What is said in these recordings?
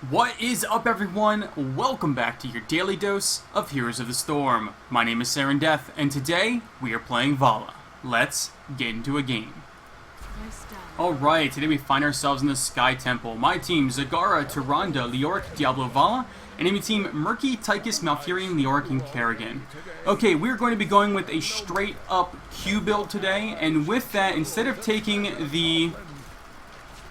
What is up, everyone? Welcome back to your daily dose of Heroes of the Storm. My name is Saren Death, and today we are playing Valla. Let's get into a game. Alright, today we find ourselves in the Sky Temple. My team, Zagara, Tyrande, Leoric, Diablo, Valla, and enemy team, Murky, Tychus, Malfurion, Leoric, and Kerrigan. Okay, we're going to be going with a straight up Q build today, and with that, instead of taking the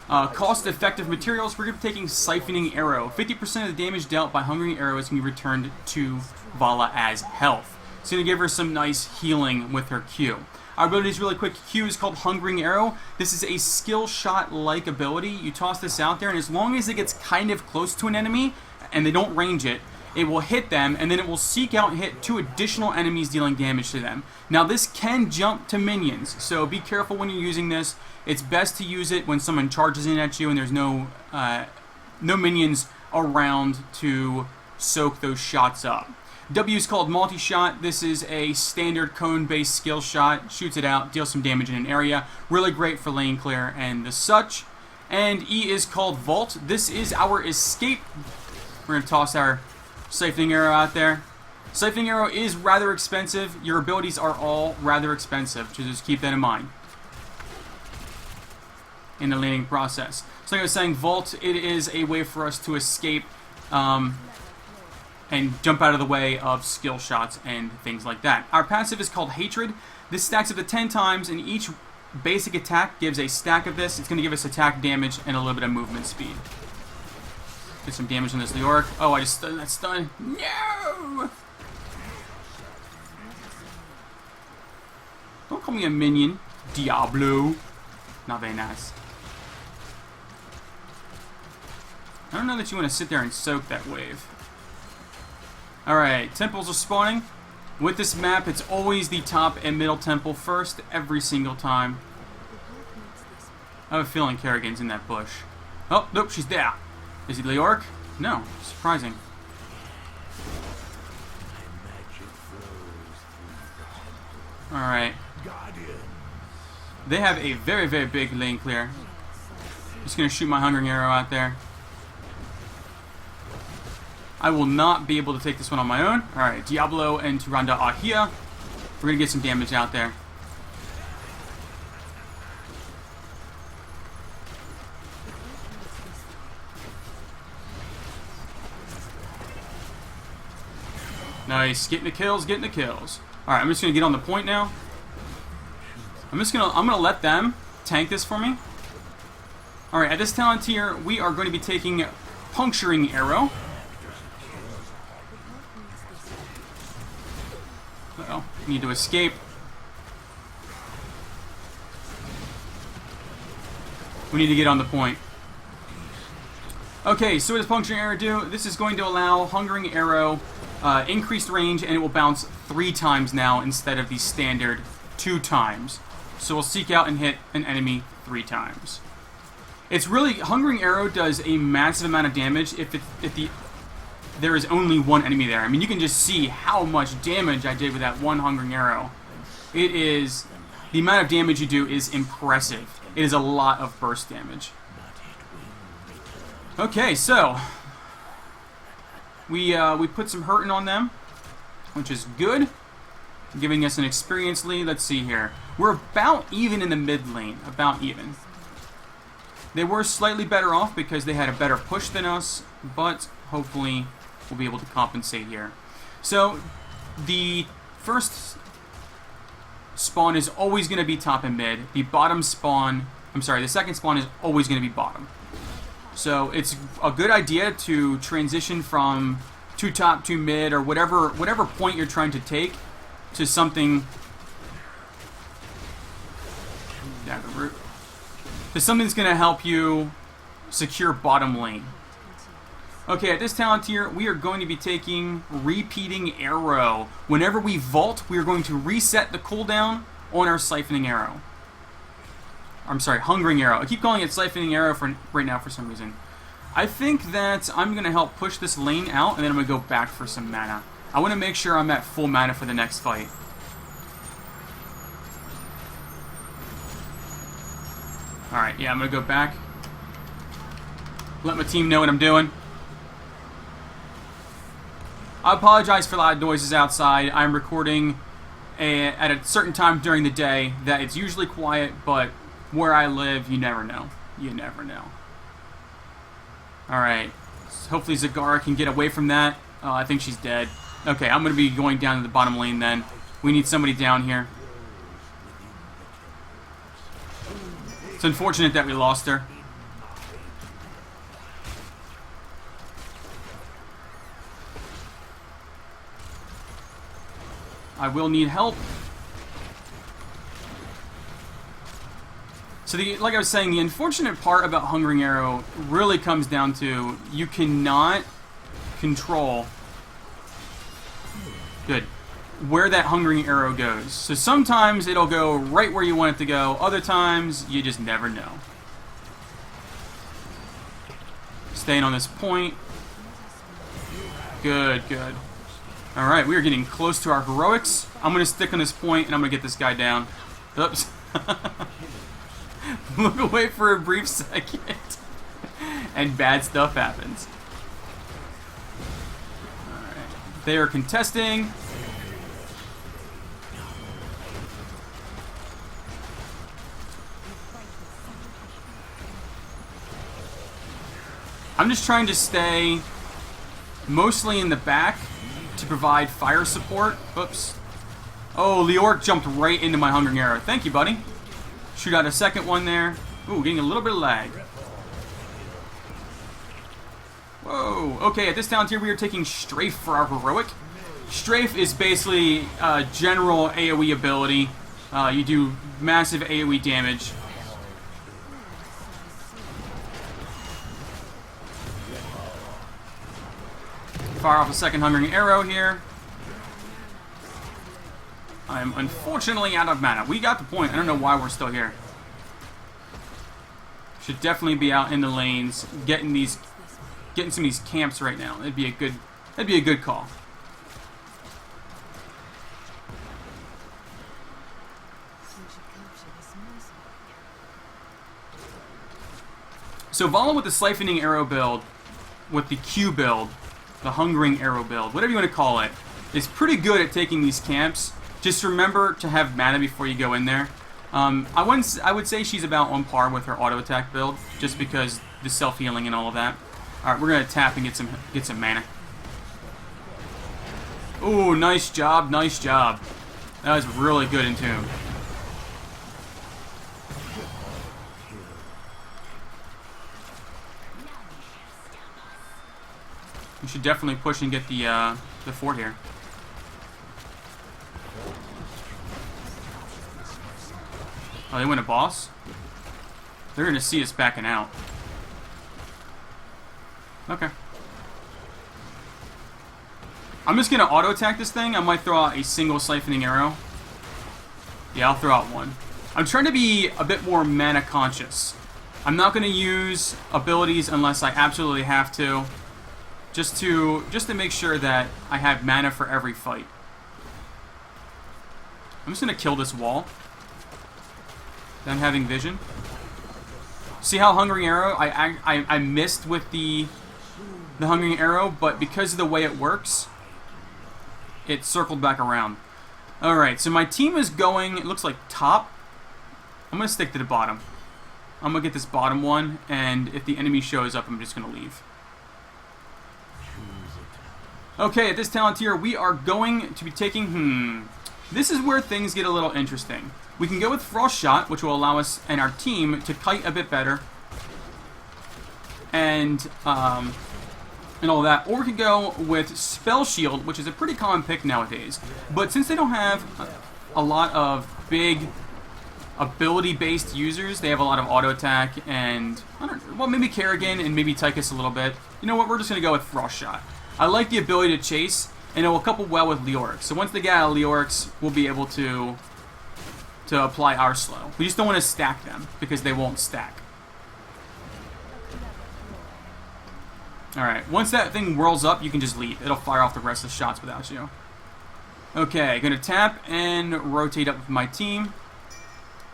cost-effective materials, we're going to be taking Siphoning Arrow. 50% of the damage dealt by Hungering Arrow is going to be returned to Valla as health. It's going to give her some nice healing with her Q. Our ability is really quick. Q is called Hungering Arrow. This is a skill shot-like ability. You toss this out there, and as long as it gets kind of close to an enemy, and they don't range it, it will hit them, and then it will seek out and hit 2 additional enemies dealing damage to them. Now, this can jump to minions, so be careful when you're using this. It's best to use it when someone charges in at you and there's no minions around to soak those shots up. W is called Multi-Shot. This is a standard cone-based skill shot. Shoots it out, deals some damage in an area. Really great for lane clear and the such. And E is called Vault. This is our escape. We're going to toss our Siphoning Arrow out there. Siphoning Arrow is rather expensive. Your abilities are all rather expensive, so just keep that in mind in the laning process. So like I was saying, Vault, it is a way for us to escape and jump out of the way of skill shots and things like that. Our passive is called Hatred. This stacks up to 10 times, and each basic attack gives a stack of this. It's going to give us attack damage and a little bit of movement speed. Get some damage on this Leoric. Oh, I just stunned that stun. No! Don't call me a minion, Diablo. Not very nice. I don't know that you want to sit there and soak that wave. Alright, temples are spawning. With this map, it's always the top and middle temple first, every single time. I have a feeling Kerrigan's in that bush. Oh, nope, she's there. Is it Leoric? No, surprising. Alright. They have a very, very big lane clear. Just going to shoot my Hungering Arrow out there. I will not be able to take this one on my own. Alright, Diablo and Tyrande are here. We're going to get some damage out there. Nice, getting the kills, getting the kills. Alright, I'm just going to get on the point now. I'm gonna let them tank this for me. Alright, at this talent tier, we are going to be taking Puncturing Arrow. Uh-oh, we need to escape. We need to get on the point. Okay, so what does Puncturing Arrow do? This is going to allow Hungering Arrow increased range, and it will bounce 3 times now instead of the standard 2 times. So we'll seek out and hit an enemy 3 times. It's really, Hungering Arrow does a massive amount of damage if there is only one enemy there. I mean, you can just see how much damage I did with that one Hungering Arrow. It is, the amount of damage you do is impressive. It is a lot of burst damage. Okay, so we put some hurting on them, which is good, giving us an experience lead. Let's see here. We're about even in the mid lane, about even. They were slightly better off because they had a better push than us, but hopefully we'll be able to compensate here. So the first spawn is always going to be top and mid. The bottom spawn, the second spawn is always going to be bottom. So it's a good idea to transition from to top to mid, or whatever point you're trying to take, to something to something that's going to help you secure bottom lane. Okay, at this talent tier, we are going to be taking Repeating Arrow. Whenever we vault, we are going to reset the cooldown on our Siphoning Arrow. I'm sorry, Hungering Arrow. I keep calling it Siphoning Arrow for right now for some reason. I think that I'm going to help push this lane out, and then I'm going to go back for some mana. I want to make sure I'm at full mana for the next fight. Alright, yeah, I'm going to go back. Let my team know what I'm doing. I apologize for loud noises outside. I'm recording at a certain time during the day that it's usually quiet, but where I live, you never know. You never know. Alright. Hopefully Zagara can get away from that. I think she's dead. Okay, I'm going to be going down to the bottom lane then. We need somebody down here. It's unfortunate that we lost her. I will need help. So, like I was saying, the unfortunate part about Hungering Arrow really comes down to you cannot control where that Hungering Arrow goes. So sometimes it'll go right where you want it to go. Other times, you just never know. Staying on this point. Good, good. Alright, we are getting close to our heroics. I'm going to stick on this point, and I'm going to get this guy down. Oops. Look away for a brief second. And bad stuff happens. Alright. They are contesting. I'm just trying to stay mostly in the back to provide fire support. Oops. Oh, Leoric jumped right into my Hungering Arrow. Thank you, buddy. Shoot out a second one there. Ooh, getting a little bit of lag. Whoa. Okay, at this down tier, we are taking Strafe for our heroic. Strafe is basically a general AoE ability. You do massive AoE damage. Fire off a second Hungering Arrow here. I am unfortunately out of mana. We got the point. I don't know why we're still here. Should definitely be out in the lanes, getting some of these camps right now. That'd be a good call. So Valla with the Siphoning Arrow build, with the Q build, the Hungering Arrow build, whatever you want to call it, is pretty good at taking these camps. Just remember to have mana before you go in there. I would say she's about on par with her auto attack build, just because the self healing and all of that. All right, we're gonna tap and get some mana. Ooh, nice job, nice job. That was really good in tune. We should definitely push and get the fort here. Oh, they went a boss? They're gonna see us backing out. Okay. I'm just gonna auto attack this thing. I might throw out a single Siphoning Arrow. Yeah, I'll throw out one. I'm trying to be a bit more mana conscious. I'm not gonna use abilities unless I absolutely have to. Just to make sure that I have mana for every fight. I'm just gonna kill this wall. Then having vision. See how Hungering Arrow, I missed with the Hungering Arrow, but because of the way it works, it circled back around. Alright, so my team is going, it looks like top. I'm gonna stick to the bottom. I'm gonna get this bottom one, and if the enemy shows up, I'm just gonna leave. Okay, at this talent tier, we are going to be taking, this is where things get a little interesting. We can go with Frost Shot, which will allow us and our team to kite a bit better. And all that. Or we could go with Spell Shield, which is a pretty common pick nowadays. But since they don't have a lot of big ability-based users, they have a lot of auto attack and, well, maybe Kerrigan and maybe Tychus a little bit. You know what, we're just going to go with Frost Shot. I like the ability to chase, and it will couple well with Leoric. So once they get out of Leoric's, we'll be able to apply our slow. We just don't want to stack them, because they won't stack. Alright, once that thing whirls up, you can just leave. It'll fire off the rest of the shots without you. Okay, gonna tap and rotate up with my team.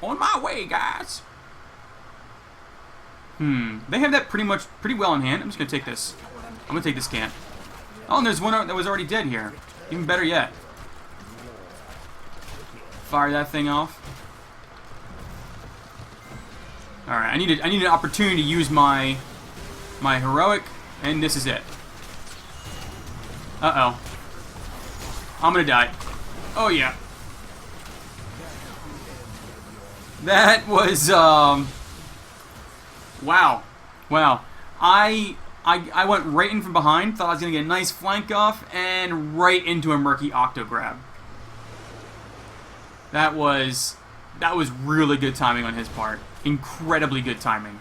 On my way, guys! They have that pretty well in hand. I'm just gonna take this. I'm gonna take this camp. Oh, and there's one that was already dead here. Even better yet. Fire that thing off. Alright, I need an opportunity to use my heroic, and this is it. Uh-oh. I'm gonna die. Oh, yeah. That was, wow. Wow. I went right in from behind, thought I was gonna get a nice flank off, and right into a murky octo grab. That was really good timing on his part. Incredibly good timing.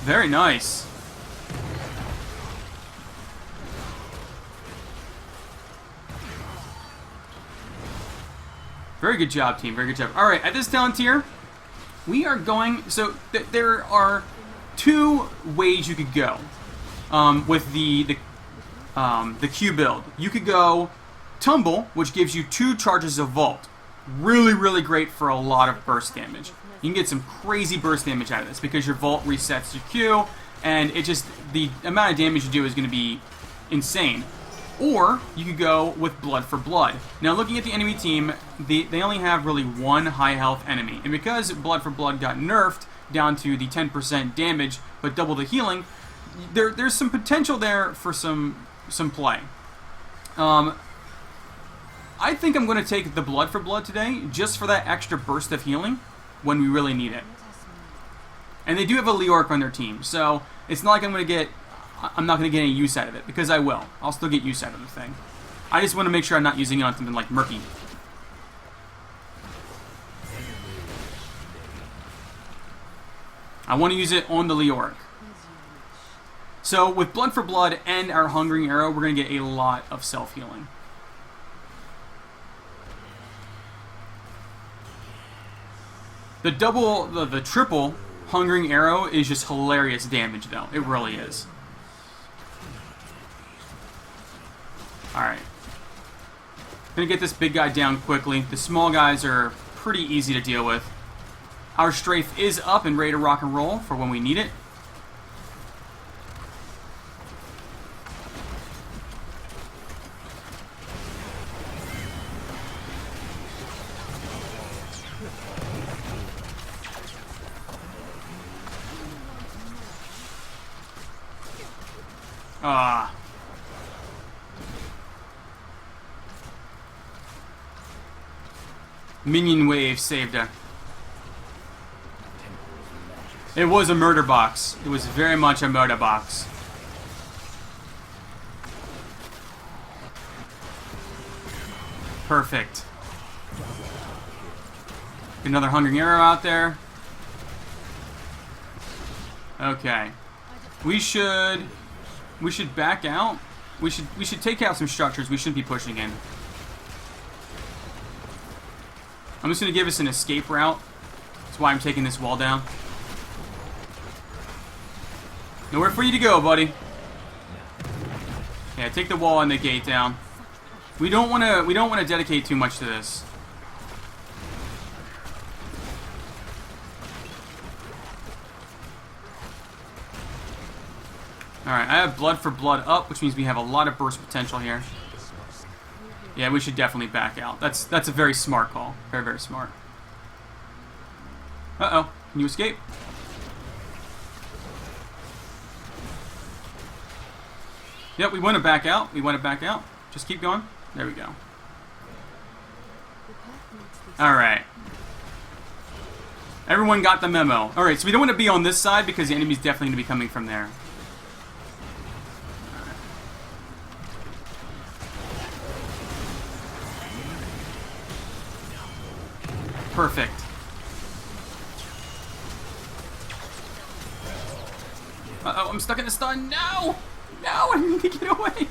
Very nice. Very good job, team. Very good job. All right, at this talent tier, we are going... So, there are two ways you could go with the Q build. You could go Tumble, which gives you 2 charges of Vault. Really, really great for a lot of burst damage. You can get some crazy burst damage out of this because your Vault resets your Q, and it just... The amount of damage you do is going to be insane. Or you could go with Blood for Blood. Now, looking at the enemy team, they only have really one high health enemy. And because Blood for Blood got nerfed down to the 10% damage, but double the healing, there's some potential there for some play. I think I'm going to take the Blood for Blood today, just for that extra burst of healing when we really need it. And they do have a Leorc on their team, so it's not like I'm not going to get any use out of it, because I will. I'll still get use out of the thing. I just want to make sure I'm not using it on something like Murky. I want to use it on the Leorc. So, with Blood for Blood and our Hungering Arrow, we're going to get a lot of self-healing. The triple Hungering Arrow is just hilarious damage, though. It really is. Alright. Gonna get this big guy down quickly. The small guys are pretty easy to deal with. Our strafe is up and ready to rock and roll for when we need it. Minion wave saved her. It was a murder box. It was very much a murder box. Perfect. Another Hungering Arrow out there. Okay. We should back out. We should take out some structures we shouldn't be pushing in. I'm just going to give us an escape route. That's why I'm taking this wall down. Nowhere for you to go, buddy. Yeah, take the wall and the gate down. We don't want to dedicate too much to this. Alright, I have Blood for Blood up, which means we have a lot of burst potential here. Yeah, we should definitely back out. That's a very smart call. Very, very smart. Uh-oh. Can you escape? Yep, we want to back out. We want to back out. Just keep going. There we go. Alright. Everyone got the memo. Alright, so we don't want to be on this side because the enemy's definitely going to be coming from there. Perfect. Uh-oh, I'm stuck in the stun. No! No, I need to get away.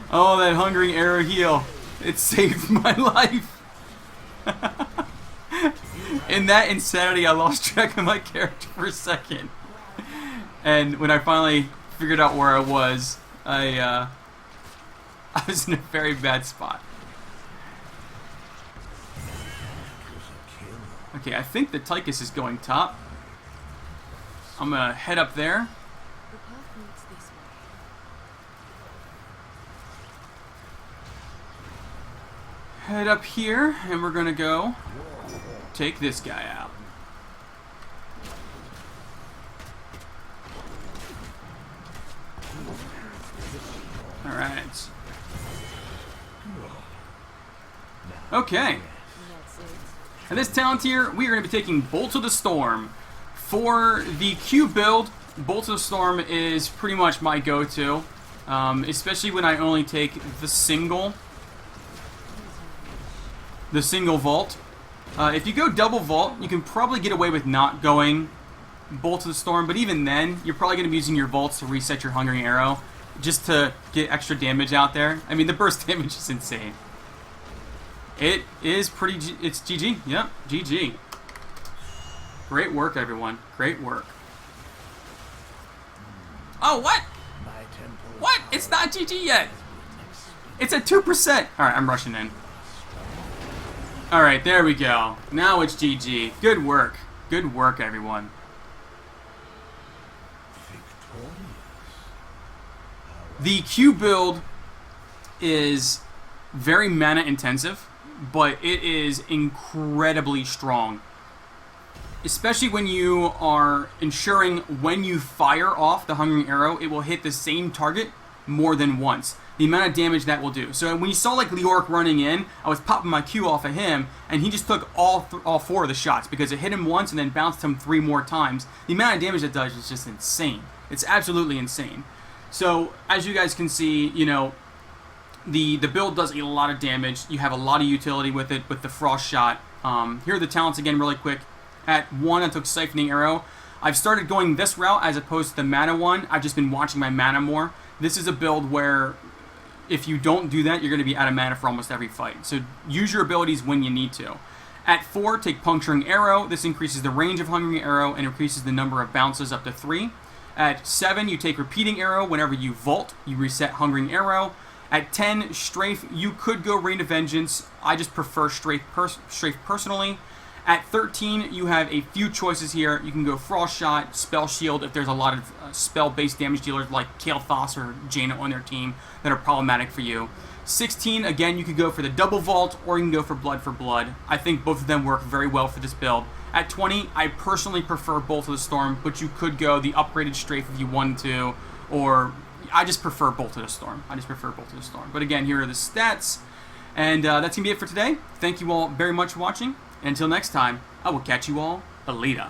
Oh, that Hungering Arrow heal. It saved my life. In that insanity, I lost track of my character for a second. And when I finally figured out where I was in a very bad spot. Okay, I think the Tychus is going top. I'm going to head up there. The path leads this way. Head up here, and we're going to go take this guy out. Alright. Okay. That's it. And this talent here, we are going to be taking Bolt of the Storm. For the Q build, Bolt of the Storm is pretty much my go-to, especially when I only take the single vault. If you go double vault, you can probably get away with not going Bolt of the Storm, but even then, you're probably going to be using your vaults to reset your Hungering Arrow, just to get extra damage out there. I mean, the burst damage is insane. It is pretty... It's GG. Yep, GG. Great work, everyone. Great work. Oh, what? What? It's not GG yet. It's at 2%. Alright, I'm rushing in. Alright, there we go. Now it's GG. Good work. Good work, everyone. The Q build is very mana intensive, but it is incredibly strong. Especially when you are ensuring when you fire off the Hungering Arrow, it will hit the same target more than once. The amount of damage that will do. So when you saw like Leoric running in, I was popping my Q off of him, and he just took all 4 of the shots because it hit him once and then bounced him 3 more times. The amount of damage it does is just insane. It's absolutely insane. So as you guys can see, you know, the build does a lot of damage. You have a lot of utility with it, with the Frost Shot. Here are the talents again really quick. At 1, I took Siphoning Arrow. I've started going this route as opposed to the mana one. I've just been watching my mana more. This is a build where if you don't do that, you're going to be out of mana for almost every fight. So use your abilities when you need to. At 4, take Puncturing Arrow. This increases the range of Hungering Arrow and increases the number of bounces up to 3. At 7, you take Repeating Arrow. Whenever you vault, you reset Hungering Arrow. At 10, Strafe, you could go Rain of Vengeance. I just prefer Strafe personally. At 13, you have a few choices here. You can go Frost Shot, Spell Shield, if there's a lot of spell-based damage dealers like Kael'thas or Jaina on their team that are problematic for you. 16, again, you could go for the Double Vault, or you can go for Blood for Blood. I think both of them work very well for this build. At 20, I personally prefer Bolt of the Storm, but you could go the upgraded Strafe if you wanted to, or I just prefer Bolt of the Storm. But again, here are the stats. And that's going to be it for today. Thank you all very much for watching. And until next time, I will catch you all later.